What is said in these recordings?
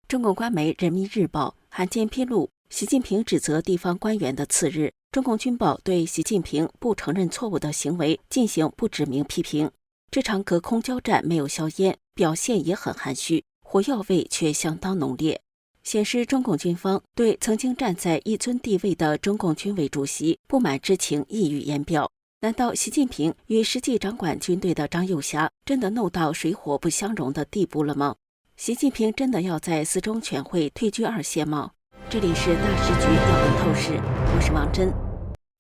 中共官媒《人民日报》罕见披露，习近平指责地方官员的次日，中共军报对习近平不承认错误的行为进行不指名批评。这场隔空交战没有硝烟，表现也很含蓄，火药味却相当浓烈，显示中共军方对曾经站在一尊地位的中共军委主席不满之情溢于言表。难道习近平与实际掌管军队的张又侠真的弄到水火不相容的地步了吗？习近平真的要在四中全会退居二线吗？这里是大时局要闻透视，我是王真。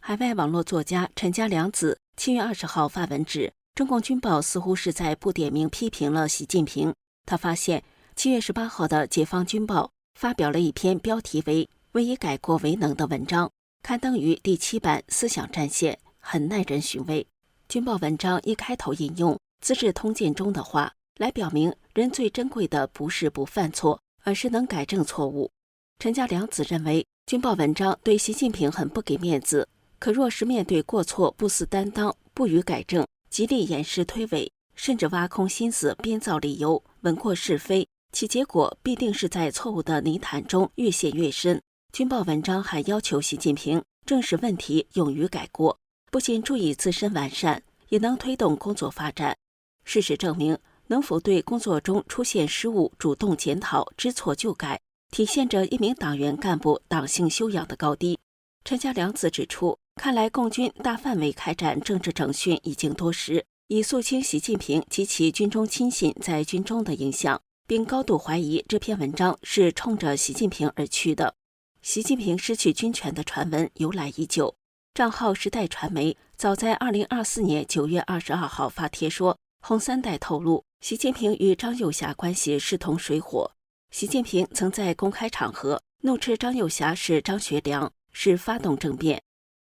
海外网络作家陈家良子7月20号发文指，中共军报似乎是在不点名批评了习近平。他发现7月18号的解放军报发表了一篇标题为“唯以改过为能”的文章，刊登于第7版思想战线，很耐人寻味。军报文章一开头引用《资治通鉴》中的话，来表明人最珍贵的不是不犯错，而是能改正错误。陈家良子认为，军报文章对习近平很不给面子，可若是面对过错不思担当，不予改正，极力掩饰推诿，甚至挖空心思编造理由，闻过是非，其结果必定是在错误的泥潭中越陷越深。军报文章还要求习近平正视问题，勇于改过，不仅注意自身完善，也能推动工作发展。事实证明，能否对工作中出现失误主动检讨、知错就改，体现着一名党员干部党性修养的高低。陈家良子指出，看来共军大范围开展政治整训已经多时，以肃清习近平及其军中亲信在军中的影响，并高度怀疑这篇文章是冲着习近平而去的。习近平失去军权的传闻由来已久，账号时代传媒早在2024年9月22号发帖说，红三代透露，习近平与张又侠关系势同水火。习近平曾在公开场合怒斥张又侠是张学良，是发动政变。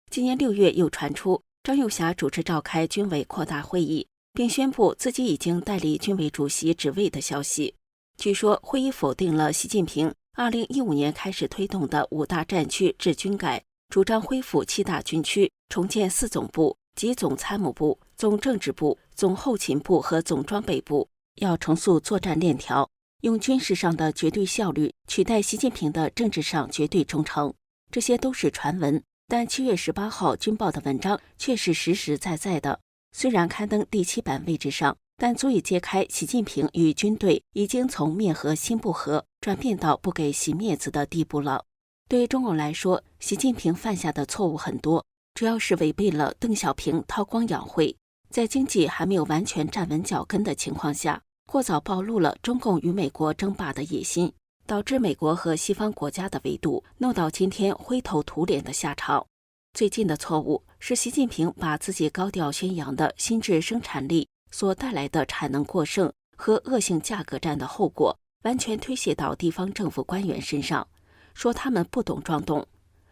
今年6月又传出张又侠主持召开军委扩大会议，并宣布自己已经代理军委主席职位的消息。据说会议否定了习近平2015年开始推动的5大战区治军改，主张恢复7大军区，重建4总部，即总参谋部、总政治部、总后勤部和总装备部，要重塑作战链条，用军事上的绝对效率取代习近平的政治上绝对忠诚。这些都是传闻，但7月18号军报的文章却是实实在在的。虽然刊登第7版位置上，但足以揭开习近平与军队已经从面和心不和转变到不给习面子的地步了。对中共来说，习近平犯下的错误很多，主要是违背了邓小平韬光养晦，在经济还没有完全站稳脚跟的情况下，过早暴露了中共与美国争霸的野心，导致美国和西方国家的围堵弄到今天灰头土脸的下场。最近的错误是习近平把自己高调宣扬的新质生产力所带来的产能过剩和恶性价格战的后果完全推卸到地方政府官员身上，说他们不懂装懂。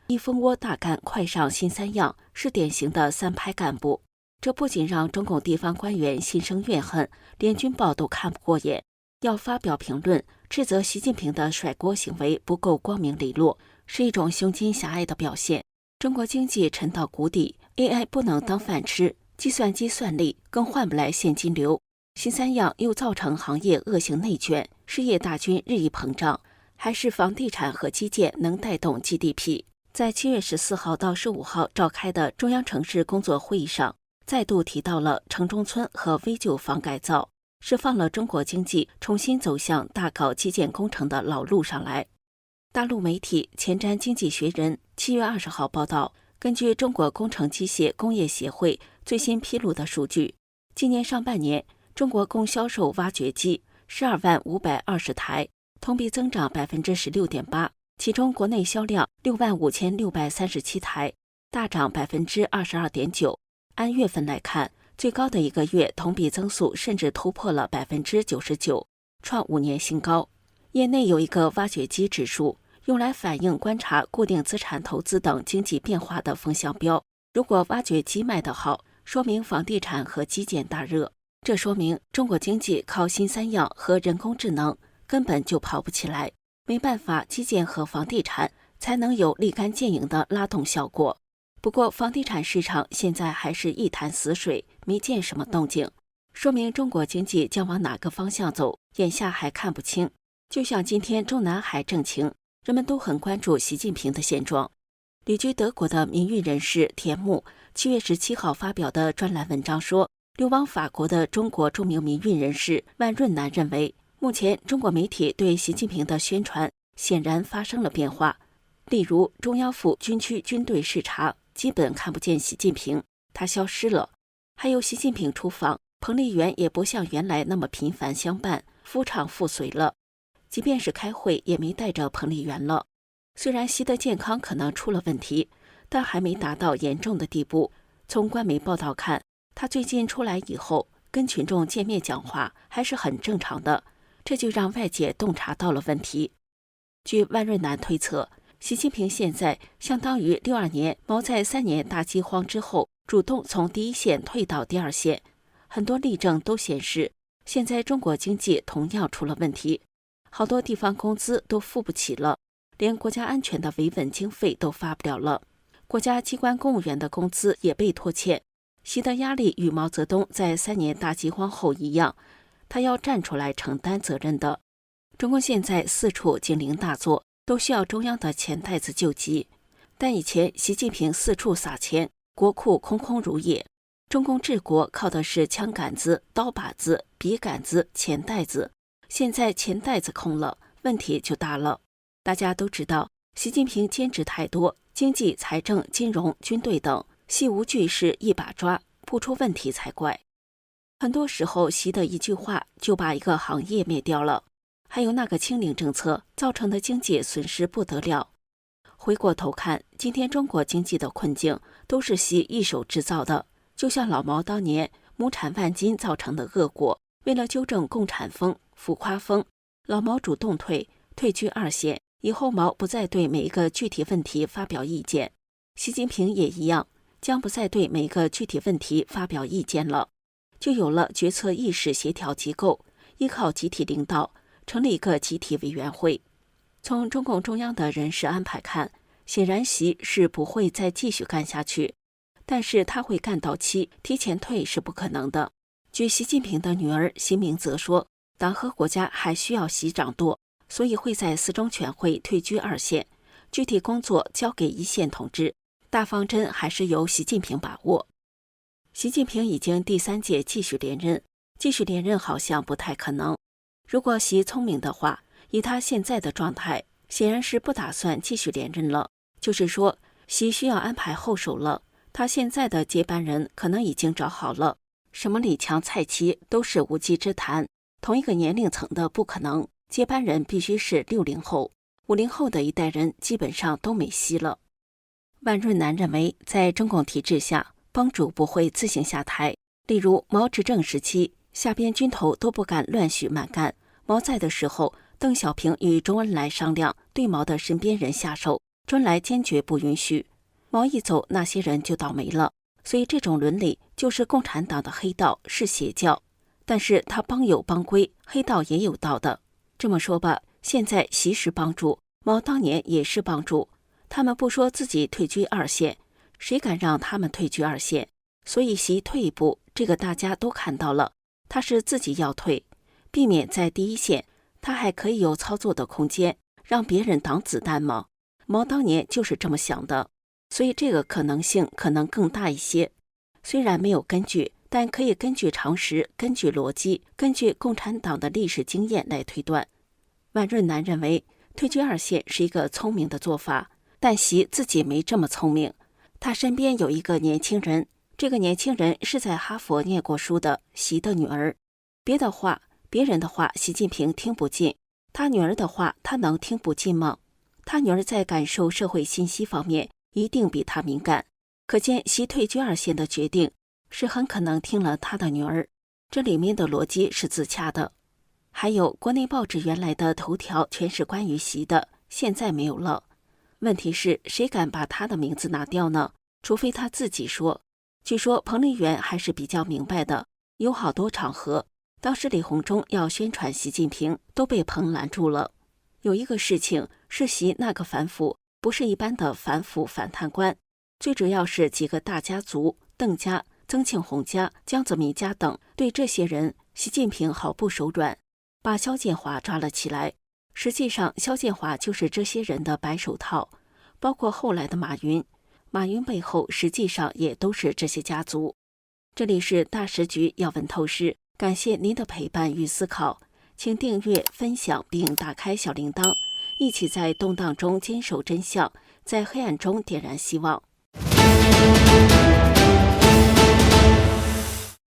一蜂窝大干快上新三样是典型的3拍干部，这不仅让中共地方官员心生怨恨，连军报都看不过眼，要发表评论斥责习近平的甩锅行为不够光明磊落，是一种胸襟狭隘的表现。中国经济沉到谷底， AI 不能当饭吃，计算机算力更换不来现金流，新三样又造成行业恶性内卷，失业大军日益膨胀，还是房地产和基建能带动 GDP。 在7月14号到15号召开的中央城市工作会议上，再度提到了城中村和危旧房改造，释放了中国经济重新走向大搞基建工程的老路上来。大陆媒体前瞻经济学人7月20号报道，根据中国工程机械工业协会最新披露的数据，今年上半年中国共销售挖掘机12.520万台，同比增长 16.8%， 其中国内销量65637台，大涨 22.9%。 按月份来看，最高的一个月同比增速甚至突破了 99%， 创5年新高。业内有一个挖掘机指数，用来反映观察固定资产投资等经济变化的风向标。如果挖掘机卖得好，说明房地产和基建大热，这说明中国经济靠新三样和人工智能根本就跑不起来，没办法，基建和房地产才能有立竿见影的拉动效果。不过房地产市场现在还是一潭死水，没见什么动静，说明中国经济将往哪个方向走，眼下还看不清。就像今天中南海政情，人们都很关注习近平的现状。旅居德国的民运人士田木7月17号发表的专栏文章说，流亡法国的中国著名民运人士万润南认为，目前中国媒体对习近平的宣传显然发生了变化。例如，中央府军区军队视察，基本看不见习近平，他消失了。还有习近平出访，彭丽媛也不像原来那么频繁相伴，夫唱妇随了。即便是开会，也没带着彭丽媛了。虽然习的健康可能出了问题，但还没达到严重的地步。从官媒报道看，他最近出来以后，跟群众见面讲话还是很正常的，这就让外界洞察到了问题。据万润南推测，习近平现在相当于62年毛在3年大饥荒之后，主动从第一线退到第二线。很多例证都显示，现在中国经济同样出了问题，好多地方工资都付不起了，连国家安全的维稳经费都发不了了，国家机关公务员的工资也被拖欠。习的压力与毛泽东在3年大饥荒后一样，他要站出来承担责任的。中共现在四处警铃大作，都需要中央的钱袋子救急。但以前习近平四处撒钱，国库空空如也。中共治国靠的是枪杆子、刀把子、笔杆子、钱袋子，现在钱袋子空了，问题就大了。大家都知道，习近平兼职太多，经济、财政、金融、军队等细无巨事一把抓，不出问题才怪。很多时候，习的一句话就把一个行业灭掉了。还有那个清零政策造成的经济损失不得了。回过头看，今天中国经济的困境都是习一手制造的，就像老毛当年亩产万斤造成的恶果。为了纠正共产风、浮夸风，老毛主动退居二线，以后毛不再对每一个具体问题发表意见。习近平也一样，将不再对每一个具体问题发表意见了，就有了决策意识协调机构，依靠集体领导，成立一个集体委员会。从中共中央的人事安排看，显然习是不会再继续干下去，但是他会干到期，提前退是不可能的。据习近平的女儿习明泽说，党和国家还需要习掌舵，所以会在4中全会退居二线，具体工作交给一线统治，大方针还是由习近平把握。习近平已经第3届继续连任好像不太可能。如果习聪明的话，以他现在的状态，显然是不打算继续连任了。就是说，习需要安排后手了。他现在的接班人可能已经找好了，什么李强、蔡奇都是无稽之谈，同一个年龄层的不可能。接班人必须是60后、50后的一代人，基本上都没戏了。万润南认为，在中共体制下，帮主不会自行下台。例如毛执政时期，下边军头都不敢乱许蛮干。毛在的时候，邓小平与周恩来商量，对毛的身边人下手，周恩来坚决不允许。毛一走，那些人就倒霉了。所以这种伦理就是共产党的黑道，是邪教。但是他帮有帮规，黑道也有道的。这么说吧，现在习是帮主，毛当年也是帮主。他们不说自己退居二线，谁敢让他们退居二线？所以习退一步，这个大家都看到了，他是自己要退，避免在第一线，他还可以有操作的空间，让别人挡子弹吗？毛当年就是这么想的，所以这个可能性可能更大一些。虽然没有根据，但可以根据常识、根据逻辑、根据共产党的历史经验来推断。万润南认为，退居二线是一个聪明的做法，但习自己没这么聪明。他身边有一个年轻人，这个年轻人是在哈佛念过书的习的女儿。别人的话，习近平听不进，他女儿的话，他能听不进吗？他女儿在感受社会信息方面一定比他敏感，可见习退居二线的决定是很可能听了他的女儿，这里面的逻辑是自洽的。还有国内报纸原来的头条全是关于习的，现在没有了。问题是谁敢把他的名字拿掉呢？除非他自己说。据说彭丽媛还是比较明白的，有好多场合，当时李鸿忠要宣传习近平，都被彭拦住了。有一个事情是习那个反腐，不是一般的反腐反贪官，最主要是几个大家族，邓家、曾庆红家、江泽民家等，对这些人，习近平毫不手软，把肖建华抓了起来。实际上，肖建华就是这些人的白手套，包括后来的马云。马云背后实际上也都是这些家族。这里是大时局要闻透视，感谢您的陪伴与思考，请订阅、分享并打开小铃铛，一起在动荡中坚守真相，在黑暗中点燃希望。